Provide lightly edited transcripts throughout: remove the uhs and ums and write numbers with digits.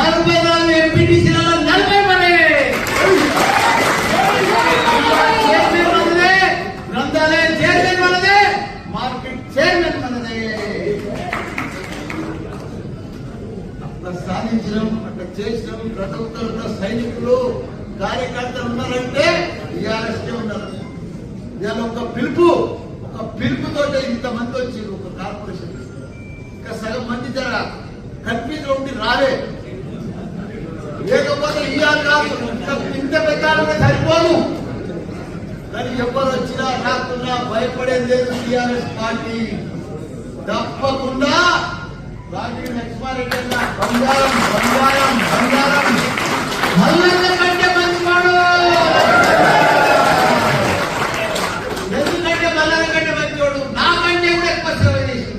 44 ఎంపీటీసీలలో 40 మంది చైర్మన్ మనదే, గ్రంథాలయ చైర్మన్ మనదే, మార్కెట్ చైర్మన్ మనదే. అట్లా సాధించడం, అట్లా చేసినాం. ప్రతి ఒక్కరు సైనికులు కార్యకర్తలు ఉన్నారంటే టీఆర్ఎస్కే ఉన్నారు. ఇవాళ ఒక పిలుపుతో ఇంతమంది వచ్చారు ఒక కార్పొరేషన్. ఇంకా సగం మంది జర కన్ఫ్యూజ్ ఉండి రాలే, లేకపోతే ఇవాళ కాదు ఇంత పెద్ద సరిపోను. కానీ ఎవరు వచ్చినా రాకుండా భయపడేది లేదు. టీఆర్ఎస్ పార్టీ తప్పకుండా రాజీవ్ లక్ష్మారెడ్డి అన్న బంగారం బంగారం బంగారం మల్లన్న కంటే మంచివాడు. ఎందుకంటే మల్లన్న కంటే మంచివాడు, నాకంటే కూడా ఎక్కువ సేవ చేసి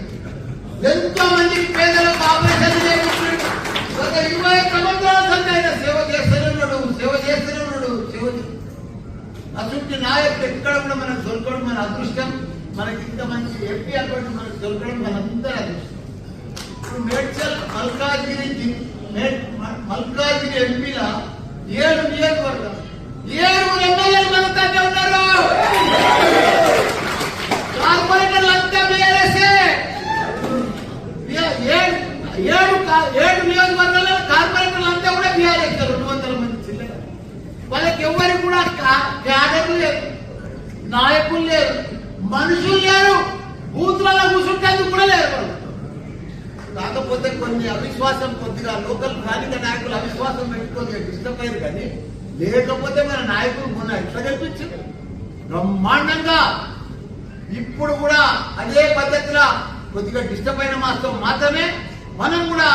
ఎంతో మందికి పేదలకు ఆపరేషన్ చేయించాడు. గత 21 సంవత్సరాల సంది ఆయన సేవ చేస్తూనే ఉన్నాడు. అటువంటి నాయకుడు ఎక్కడ కూడా మనకు దొరకడం మన అదృష్టం. మనకి ఇంత మంచి ఎంపీ అకౌంట్ మనకు దొరకడం మనందరూ అదృష్టం. ఇప్పుడు మేడ్చల్ మల్కాజిగిరి ఎంపీల 7 నియోజకవర్గం 7 ఎమ్మెల్యేలు మనతోనే ఉన్నారు. కార్పొరేటర్లు అంతా బీఆర్ఎస్ఏ. 7 నియోజకవర్గాల్లో కార్పొరేటర్లు అంతా కూడా బీఆర్ఎస్. 200 మంది చిల్లర. వాళ్ళకి ఎవరికి కూడా క్యాడర్లు లేరు, నాయకులు లేరు, మనుషులు లేరు, బూత్లలో కూర్చుంటేందుకు కూడా లేరు. కాకపోతే కొన్ని అవిశ్వాసం, కొద్దిగా లోకల్ స్థానిక నాయకులు అవిశ్వాసం పెట్టుకొని డిస్టర్బ్ అయ్యారు. కానీ లేకపోతే మన నాయకులు మొన్న ఎట్లా కల్పించారు బ్రహ్మాండంగా. ఇప్పుడు కూడా అదే పద్ధతిలో కొద్దిగా డిస్టర్బ్ అయిన మాత్రం మాత్రమే మనం కూడా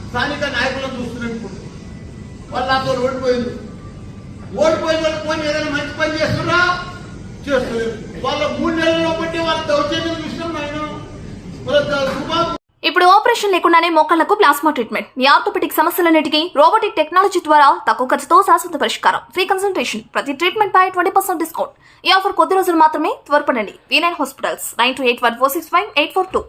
స్థానిక నాయకులను చూస్తున్నప్పుడు వాళ్ళు నాతో ఓడిపోయిన వాళ్ళు పోయి ఏదైనా మంచి పని చేస్తున్నా చేస్తున్నారు. వాళ్ళ 3 నెలల్లో బట్టి వాళ్ళ దౌర్జన్యం చూసినాం. ఆయన ఇప్పుడు ఆపరేషన్ లేకుండానే మోకాళ్లకు ప్లాస్మా ట్రీట్మెంట్. మీ ఆర్థోపెటిక్ సమస్యలన్నిటికీ రోబోటిక్ టెక్నాలజీ ద్వారా తక్కువ ఖర్చుతో శాశ్వత పరిష్కారం. ఫ్రీ కన్సల్టేషన్, ప్రతి ట్రీట్మెంట్ పై 20% డిస్కౌంట్. ఈ ఆఫర్ కొద్ది రోజులు మాత్రమే. త్వరపడండి. V9 hospitals 9281465842.